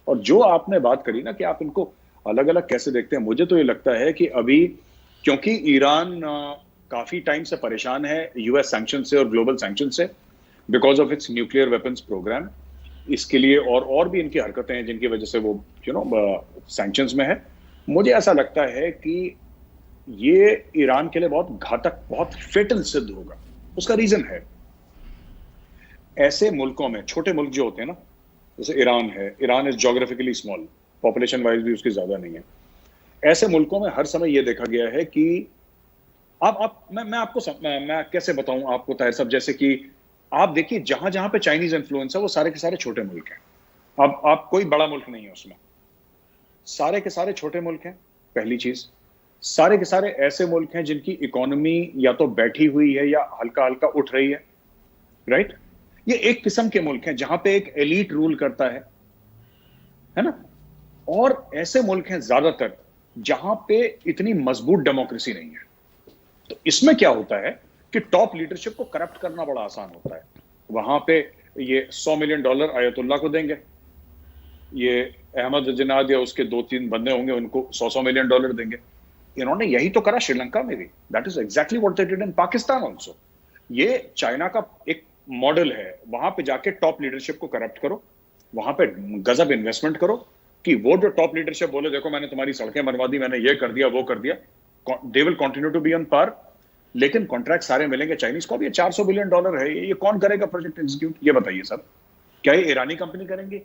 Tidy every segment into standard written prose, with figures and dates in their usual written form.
और जो आपने बात करी ना कि आप इनको अलग अलग कैसे देखते हैं, मुझे तो ये लगता है कि अभी क्योंकि ईरान काफी टाइम से परेशान है यूएस सैंक्शन से और ग्लोबल सैंक्शन से, because of its nuclear weapons programme. इसके लिए और भी इनकी हरकतें हैं जिनकी वजह से वो सैंक्शंस में है। मुझे ऐसा लगता है कि ये ईरान के लिए बहुत घातक, बहुत फेटल सिद्ध होगा। उसका रीजन है, ऐसे मुल्कों में छोटे मुल्क जो होते हैं ना, जैसे ईरान है, Iran is geographically small, population wise भी उसकी ज्यादा नहीं है। ऐसे मुल्कों में हर समय यह देखा गया है कि मैं आपको मैं कैसे बताऊं आपको ताहिर साहब, जैसे कि आप देखिए जहां जहां पे चाइनीज इन्फ्लुएंस है वो सारे के सारे छोटे मुल्क हैं। अब आप कोई बड़ा मुल्क नहीं है उसमें, सारे के सारे छोटे मुल्क हैं। पहली चीज, सारे के सारे ऐसे मुल्क हैं जिनकी इकोनॉमी या तो बैठी हुई है या हल्का हल्का उठ रही है, राइट। ये एक किस्म के मुल्क हैं जहां पे एक एलीट रूल करता है ना। और ऐसे मुल्क हैं ज्यादातर जहां पे इतनी मजबूत डेमोक्रेसी नहीं है। तो इसमें क्या होता है कि टॉप लीडरशिप को करप्ट करना बड़ा आसान होता है। वहां पे ये $100 मिलियन आयतुल्ला को देंगे, ये अहमद जिनाद या उसके 2-3 बंदे होंगे उनको $100 मिलियन देंगे। इन्होंने यही तो करा श्रीलंका में भी। That is exactly what they did in Pakistan also. ये चाइना का एक मॉडल है। वहां पे जाके टॉप लीडरशिप को करप्ट करो, वहां पे गजब इन्वेस्टमेंट करो कि वो जो टॉप लीडरशिप बोले देखो मैंने तुम्हारी सड़कें बनवा दी, मैंने ये कर दिया वो कर दिया, they will continue to be on par. लेकिन कॉन्ट्रैक्ट सारे मिलेंगे चाइनीज को। अब ये $400 बिलियन है, ये कौन करेगा प्रोजेक्ट एग्जीक्यूट, ये बताइए सर। क्या ये ईरानी कंपनी करेंगी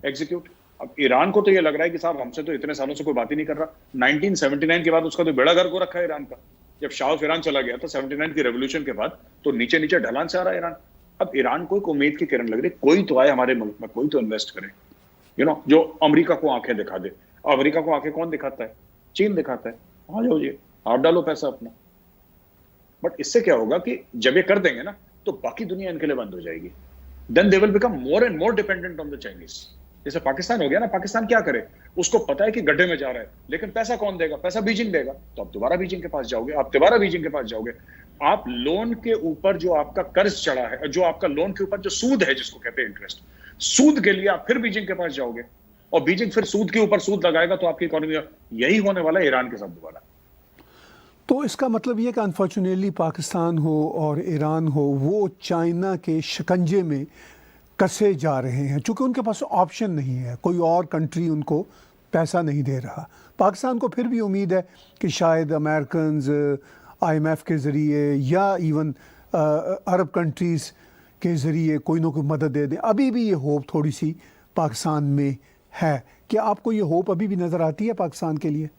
एग्जीक्यूट? अब ईरान को तो ये लग रहा है कि साहब हमसे तो इतने सालों से कोई बात ही नहीं कर रहा। 1979 के बाद उसका तो बेड़ा गर्क हो रखा है ईरान का। जब शाह ऑफ ईरान चला गया था 79 की रेवोल्यूशन के बाद, तो नीचे नीचे ढलान से आ रहा है ईरान। अब ईरान को एक उम्मीद की किरण लग रही, कोई तो आए हमारे मुल्क में, कोई तो इन्वेस्ट करे, जो अमेरिका को आंखें दिखा दे। अमेरिका को आंखें कौन दिखाता है? चीन दिखाता है। आ जाओ जी, आप डालो पैसा अपना। बट इससे क्या होगा कि जब ये कर देंगे ना तो बाकी दुनिया इनके लिए बंद हो जाएगी। Then they will become more and more dependent on the Chinese. जैसे पाकिस्तान हो गया ना, पाकिस्तान क्या करे, उसको पता है कि गड्ढे में जा रहा है, लेकिन पैसा कौन देगा? पैसा बीजिंग देगा। तो आप दोबारा बीजिंग के पास जाओगे, आप दोबारा बीजिंग के पास जाओगे। आप लोन के ऊपर जो आपका कर्ज चढ़ा है, जो आपका लोन के ऊपर जो सूद है, जिसको कहते हैं इंटरेस्ट, सूद के लिए आप फिर बीजिंग के पास जाओगे, और बीजिंग फिर सूद के ऊपर सूद लगाएगा, तो आपकी इकोनॉमी, यही होने वाला है ईरान के साथ दोबारा। तो इसका मतलब ये कि अनफॉर्चुनेटली पाकिस्तान हो और ईरान हो, वो चाइना के शिकंजे में कसे जा रहे हैं, चूँकि उनके पास ऑप्शन नहीं है, कोई और कंट्री उनको पैसा नहीं दे रहा। पाकिस्तान को फिर भी उम्मीद है कि शायद अमेरिकन्स IMF के ज़रिए या इवन अरब कंट्रीज़ के ज़रिए कोई ना कोई मदद दे दें। अभी भी ये होप थोड़ी सी पाकिस्तान में है। क्या आपको ये होप अभी भी नज़र आती है पाकिस्तान के लिए?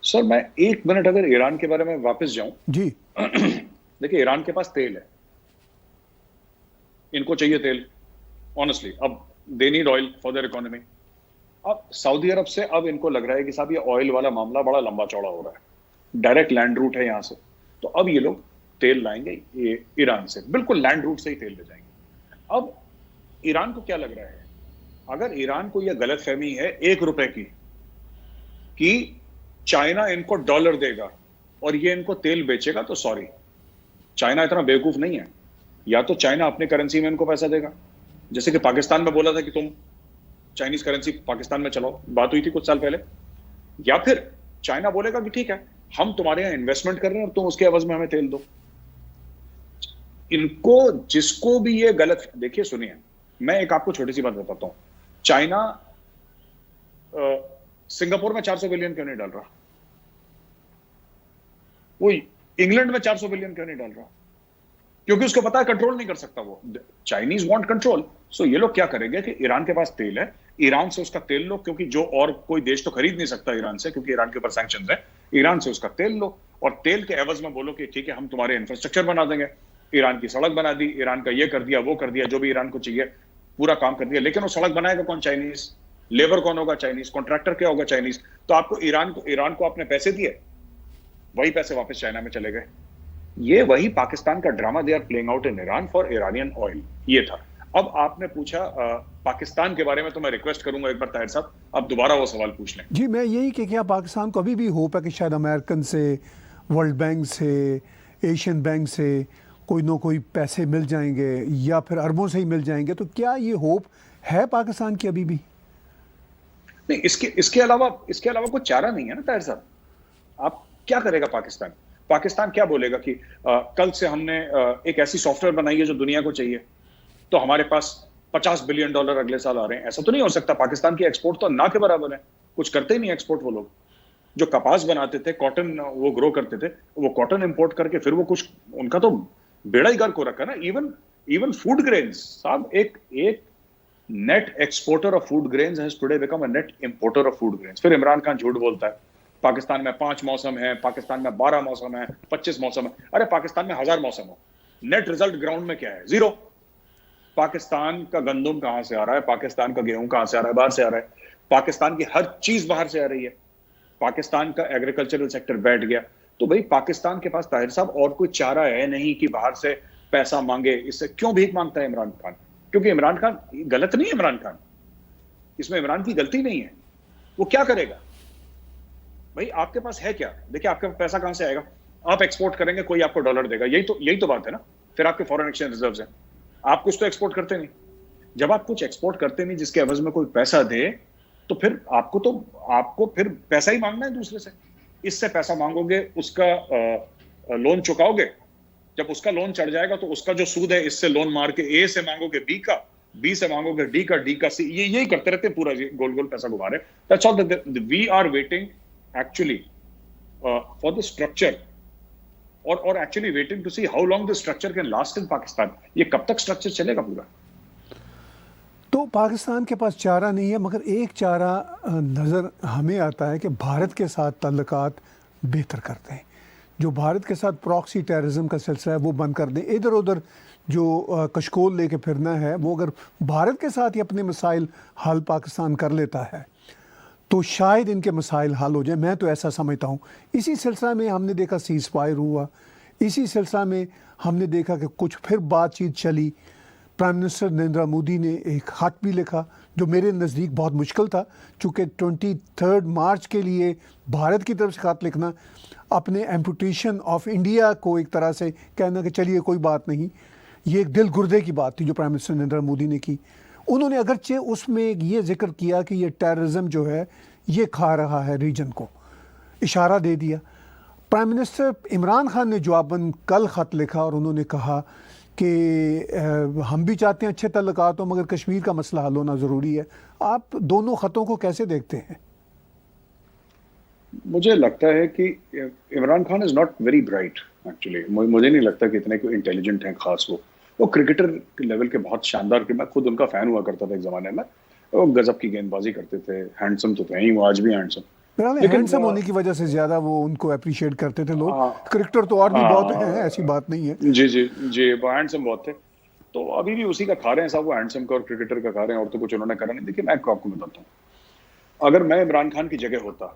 सर मैं 1 मिनट अगर ईरान के बारे में वापस जाऊं जी। देखिए, ईरान के पास तेल है, इनको चाहिए तेल ऑनेस्टली। अब they need oil for their economy. अब सऊदी अरब से अब इनको लग रहा है कि साहब ये ऑयल वाला मामला बड़ा लंबा चौड़ा हो रहा है, डायरेक्ट लैंड रूट है यहां से, तो अब ये लोग तेल लाएंगे ये ईरान से, बिल्कुल लैंड रूट से ही तेल ले जाएंगे। अब ईरान को क्या लग रहा है, अगर ईरान को यह गलत फहमी है ₹1 की कि चाइना इनको डॉलर देगा और ये इनको तेल बेचेगा, तो सॉरी, चाइना इतना बेवकूफ नहीं है। या तो चाइना अपने करेंसी में इनको पैसा देगा, जैसे कि पाकिस्तान में बोला था कि तुम चाइनीज करेंसी पाकिस्तान में चलाओ, बात हुई थी कुछ साल पहले। या फिर चाइना बोलेगा कि ठीक है, हम तुम्हारे यहां इन्वेस्टमेंट कर रहे हैं और तुम उसके एवज में हमें तेल दो। इनको जिसको भी ये गलत, देखिए सुनिए, मैं एक आपको छोटी सी बात बताता हूं। चाइना सिंगापुर में 400 बिलियन क्यों नहीं डाल रहा? वो इंग्लैंड में 400 बिलियन क्यों नहीं डाल रहा? क्योंकि उसको पता है कंट्रोल नहीं कर सकता वो। Chinese want control. सो ये लोग क्या करेंगे कि ईरान के पास तेल है, ईरान से उसका तेल लो, क्योंकि जो और कोई देश तो खरीद नहीं सकता ईरान से, क्योंकि ईरान के ऊपर सैंक्शंस है। ईरान से उसका तेल लो और तेल के एवज में बोलो कि ठीक है, हम तुम्हारे इंफ्रास्ट्रक्चर बना देंगे। ईरान की सड़क बना दी, ईरान का ये कर दिया वो कर दिया, जो भी ईरान को चाहिए पूरा काम कर दिया। लेकिन वो सड़क बनाएगा कौन? चाइनीज। लेबर कौन होगा? चाइनीज। कॉन्ट्रैक्टर क्या होगा? चाइनीज। तो आपको ईरान को आपने पैसे दिए, वही पैसे वापस चाइना में चले गए। ये वही पाकिस्तान का drama they are playing out in Iran for Iranian oil, ये था। अब आपने पूछा पाकिस्तान के बारे में, तो मैं रिक्वेस्ट करूंगा एक बार ताहिर साहब आप दोबारा वो सवाल पूछ लें। जी, मैं यही कि क्या पाकिस्तान को अभी भी होप है कि शायद अमेरिकन से, वर्ल्ड बैंक से, एशियन बैंक से कोई ना कोई पैसे मिल जाएंगे या फिर अरबों से ही मिल जाएंगे, तो क्या ये होप है पाकिस्तान की अभी भी? नहीं, इसके अलावा कोई चारा नहीं है ना ताहिर साहब। आप क्या करेगा पाकिस्तान? पाकिस्तान क्या बोलेगा कि कल से हमने एक ऐसी सॉफ्टवेयर बनाई है जो दुनिया को चाहिए, तो हमारे पास $50 बिलियन अगले साल आ रहे हैं। ऐसा तो नहीं हो सकता। पाकिस्तान की एक्सपोर्ट तो ना के बराबर है, कुछ करते ही नहीं एक्सपोर्ट। वो लोग जो कपास बनाते थे, कॉटन वो ग्रो करते थे, वो कॉटन इंपोर्ट करके फिर वो कुछ, उनका तो बेड़ा ही गर्क हो रखा है ना। इवन फूड ग्रेन्स साहब, एक net exporter of food grains has today become a net importer of food grains. फिर इमरान खान झूठ बोलता है पाकिस्तान में 5 मौसम है, पाकिस्तान में 12 मौसम है, 25 मौसम है। अरे पाकिस्तान में 1000 मौसम हो, नेट रिजल्ट ग्राउंड में क्या है? जीरो। पाकिस्तान का गंदम कहां से आ रहा है, पाकिस्तान का गेहूं कहां से आ रहा है? बाहर से आ रहा है। पाकिस्तान की हर चीज बाहर से आ रही है। पाकिस्तान का एग्रीकल्चरल सेक्टर बैठ गया। तो भाई पाकिस्तान के पास ताहिर साहब और कोई चारा है नहीं कि बाहर से पैसा मांगे। इससे क्यों भीख मांगता है इमरान खान? क्योंकि इमरान खान गलत नहीं है। इमरान खान, इसमें इमरान की गलती नहीं है। वो क्या करेगा भाई? आपके पास है क्या? देखिए, आपके पास पैसा कहां से आएगा? आप एक्सपोर्ट करेंगे, कोई आपको डॉलर देगा। यही तो बात है ना। फिर आपके फॉरेन एक्सचेंज रिजर्व्स हैं। आप कुछ तो एक्सपोर्ट करते नहीं। जब आप कुछ एक्सपोर्ट करते नहीं जिसके एवज में कोई पैसा दे, तो फिर आपको फिर पैसा ही मांगना है दूसरे से। इससे पैसा मांगोगे, उसका लोन चुकाओगे। जब उसका लोन चढ़ जाएगा तो उसका जो सूद है, इससे लोन मार के ए से मांगोगे बी का, बी से मांगोगे डी का सी। यही करते रहते हैं, पूरा गोल गोल पैसा घुमा रहे। That's all we are waiting actually for the structure, और actually waiting to see how long the structure can last in Pakistan. ये कब तक स्ट्रक्चर चलेगा पूरा? तो पाकिस्तान के पास चारा नहीं है, मगर एक चारा नज़र हमें आता है कि भारत के साथ ताल्लुकात बेहतर करते हैं। जो भारत के साथ प्रॉक्सी टेररिज्म का सिलसिला है वो बंद कर दें। इधर उधर जो कशकोल लेके फिरना है, वो अगर भारत के साथ ही अपने मसाइल हल पाकिस्तान कर लेता है तो शायद इनके मसाइल हल हो जाए। मैं तो ऐसा समझता हूँ। इसी सिलसिला में हमने देखा सीज़ फायर हुआ, इसी सिलसिला में हमने देखा कि कुछ फिर बातचीत चली। प्राइम मिनिस्टर नरेंद्र मोदी ने एक ख़त भी लिखा जो मेरे नज़दीक बहुत मुश्किल था, चूँकि 23 मार्च के लिए भारत की तरफ से ख़त लिखना अपने एम्पुटेशन ऑफ इंडिया को एक तरह से कहना कि चलिए कोई बात नहीं, ये एक दिल गुर्दे की बात थी जो प्राइम मिनिस्टर नरेंद्र मोदी ने की। उन्होंने अगरचे उसमें ये जिक्र किया कि ये टेररिज्म जो है ये खा रहा है रीजन को, इशारा दे दिया। प्राइम मिनिस्टर इमरान खान ने जवाबन कल ख़त लिखा और उन्होंने कहा कि हम भी चाहते हैं अच्छे तल्लुकात हो, मगर कश्मीर का मसला हल होना ज़रूरी है। आप दोनों ख़तों को कैसे देखते हैं? मुझे लगता है कि Imran Khan is not very bright actually. मुझे नहीं लगता कि इतने इंटेलिजेंट हैं खास। वो क्रिकेटर के लेवल के बहुत शानदार, मैं खुद उनका फ़ैन हुआ करता था एक ज़माने में। वो गजब की गेंदबाजी करते थे, हैंडसम तो थे ही, वो आज भी हैंडसम। लेकिन हैंडसम होने की वजह से ज़्यादा वो उनको अप्रिशिएट करते थे लोग। क्रिकेटर तो और भी बहुत हैं, ऐसी बात नहीं है। जी जी जी, वो हैंडसम बहुत थे। तो अभी भी उसी का खा रहे हैं साहब, वो हैंडसम का और क्रिकेटर का खा रहे हैं, और तो कुछ उन्होंने करा नहीं। देखिए, मैं आपको बताता हूँ, अगर मैं इमरान खान की जगह होता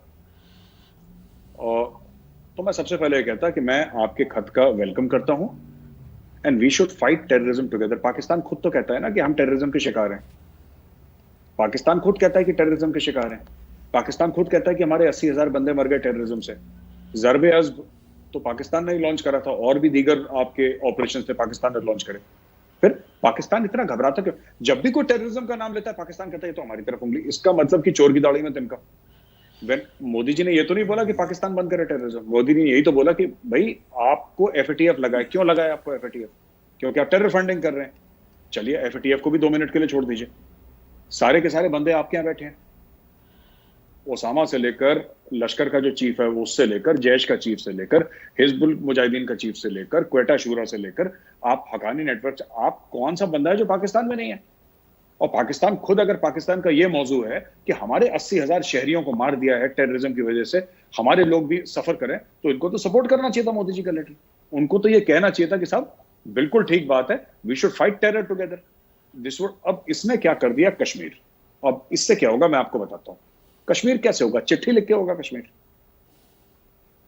तो मैं सबसे पहले कहता कि मैं आपके खत का वेलकम करता हूँ, and we should fight terrorism together. Pakistan खुद तो कहता है ना कि हम टेररिज्म के शिकार हैं। पाकिस्तान खुद कहता है कि टेररिज्म के शिकार हैं। पाकिस्तान खुद कहता है कि हमारे 80,000 बंदे मर गए टेररिज्म से। ज़रबे अज़्ब तो पाकिस्तान ने ही लॉन्च करा था, और भी दीगर आपके ऑपरेशन थे पाकिस्तान ने लॉन्च करे। फिर पाकिस्तान इतना घबराता क्यों? जब भी कोई टेररिज्म का नाम लेता है पाकिस्तान कहता है तो हमारी तरफ उंगली। इसका मतलब कि चोर की दाढ़ी में तिनका। मोदी जी ने ये तो नहीं बोला कि पाकिस्तान बंद करे टेररिज्म। मोदी ने यही तो बोला कि भाई आपको एफएटीएफ लगाए। क्यों लगाए आपको एफएटीएफ? क्योंकि आप टेरर फंडिंग कर रहे हैं। चलिए, एफएटीएफ को भी 2 मिनट के लिए छोड़ दीजिए। सारे के सारे बंदे आपके यहाँ बैठे हैं, ओसामा से लेकर लश्कर का जो चीफ है वो, उससे लेकर जैश का चीफ से लेकर हिजबुल मुजाहिदीन का चीफ से लेकर क्वेटा शूरा से लेकर आप हकानी नेटवर्क से, आप कौन सा बंदा है जो पाकिस्तान में नहीं है? और पाकिस्तान खुद, अगर पाकिस्तान का ये मौजू है कि हमारे 80,000 शहरियों को मार दिया है टेररिज्म की वजह से, हमारे लोग भी सफर करें, तो इनको तो सपोर्ट करना चाहिए था मोदी जी का लेटर। उनको तो ये कहना चाहिए था कि साहब बिल्कुल ठीक बात है, we should fight terror together. अब इसने क्या कर दिया कश्मीर। अब इससे क्या होगा मैं आपको बताता हूं। कश्मीर कैसे होगा? चिट्ठी लिख के होगा कश्मीर।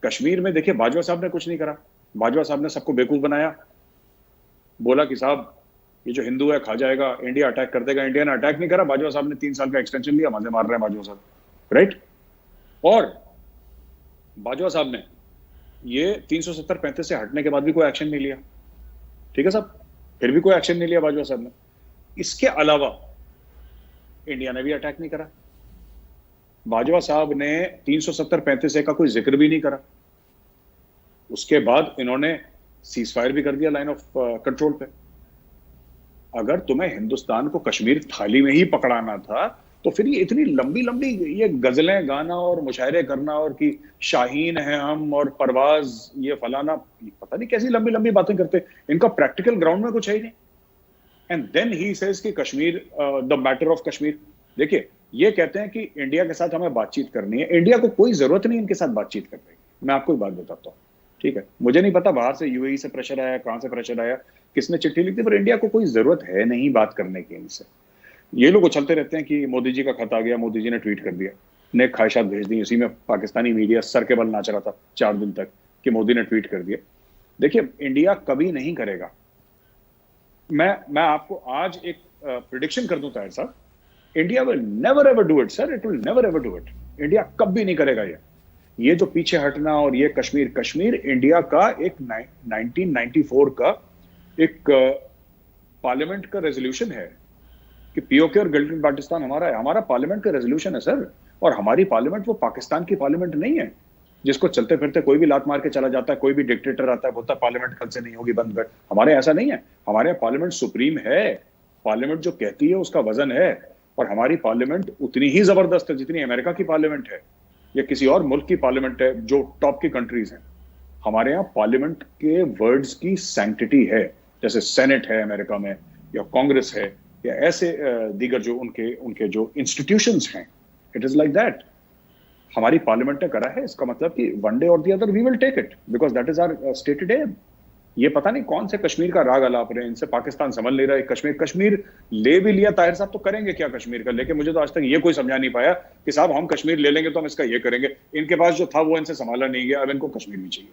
कश्मीर में देखिए, बाजवा साहब ने कुछ नहीं करा। बाजवा साहब ने सबको बेवकूफ बनाया, बोला कि साहब ये जो हिंदू है खा जाएगा, इंडिया अटैक कर देगा। इंडिया ने अटैक नहीं करा। बाजवा साहब ने 3 साल का एक्सटेंशन लिया, मजे मार रहे हैं बाजवा साहब, राइट? और बाजवा साहब ने ये 370-35 से हटने के बाद भी कोई एक्शन नहीं लिया। ठीक है साहब, फिर भी कोई एक्शन नहीं लिया बाजवा साहब ने। इसके अलावा इंडिया ने भी अटैक नहीं करा। बाजवा साहब ने 370-35A का कोई जिक्र भी नहीं करा। उसके बाद इन्होंने सीज फायर भी कर दिया लाइन ऑफ कंट्रोल पे। अगर तुम्हें हिंदुस्तान को कश्मीर थाली में ही पकड़ाना था तो फिर ये इतनी लंबी लंबी ये गजलें गाना और मुशायरे करना और कि शाहीन है हम और परवाज ये फलाना, पता नहीं कैसी लंबी लंबी बातें करते। इनका प्रैक्टिकल ग्राउंड में कुछ है ही नहीं। एंड देन ही सेज कि Kashmir, the matter of Kashmir. देखिए, ये कहते हैं कि इंडिया के साथ हमें बातचीत करनी है। इंडिया को कोई जरूरत नहीं इनके साथ बातचीत करने की। मैं आपको एक बात बताता हूँ, ठीक है, मुझे नहीं पता बाहर से यूएई से प्रेशर आया, कहां से प्रेशर आया, किसने चिट्ठी लिखी, पर इंडिया को कोई जरूरत है नहीं बात करने की इनसे। ये लोग उछलते रहते हैं कि मोदी जी का खत आ गया, मोदी जी ने ट्वीट कर दिया, नेक ख्वाहिशात भेज दी। इसी में पाकिस्तानी मीडिया सर के बल नाच रहा था 4 दिन तक कि मोदी ने ट्वीट कर दिया। देखिए, इंडिया कभी नहीं करेगा। मैं आपको आज एक प्रिडिक्शन कर दूं ताहिर साहब, India will never ever do it sir, it will never ever do it. India कभी नहीं करेगा ये जो पीछे हटना और ये कश्मीर इंडिया का एक 1994 का एक पार्लियामेंट का रेजोल्यूशन है कि पीओके और गिल्टेन पाकिस्तान हमारा है। हमारा पार्लियामेंट का रेजोल्यूशन है सर, और हमारी पार्लियामेंट वो पाकिस्तान की पार्लियामेंट नहीं है जिसको चलते फिरते कोई भी लात मार के चला जाता है, कोई भी डिक्टेटर आता है बोलता है पार्लियामेंट कल से नहीं होगी, बंद कर। हमारे ऐसा नहीं है। हमारे यहाँ पार्लियामेंट सुप्रीम है, पार्लियामेंट जो कहती है उसका वजन है, और हमारी पार्लियामेंट उतनी ही जबरदस्त है जितनी अमेरिका की पार्लियामेंट है या किसी और मुल्क की पार्लियामेंट है जो टॉप की कंट्रीज हैं। हमारे यहाँ पार्लियामेंट के वर्ड्स की सैंक्टिटी है, जैसे सेनेट है अमेरिका में या कांग्रेस है या ऐसे दीगर जो उनके जो इंस्टीट्यूशंस हैं, इट इज लाइक दैट। हमारी पार्लियामेंट ने करा है, इसका मतलब कि वन डे और the other we will take it because that is our stated aim. ये पता नहीं कौन से कश्मीर का राग अलाप रहे हैं, इनसे पाकिस्तान समझ ले रहा है। कश्मीर ले भी लिया ताहिर साहब तो करेंगे क्या कश्मीर का लेके? मुझे तो आज तक ये कोई समझा नहीं पाया कि साहब हम कश्मीर ले लेंगे तो हम इसका ये करेंगे। इनके पास जो था वो इनसे संभाला नहीं गया, अब इनको कश्मीर भी चाहिए।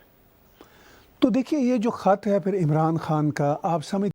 तो देखिए, ये जो खत है फिर इमरान खान का, आप समझ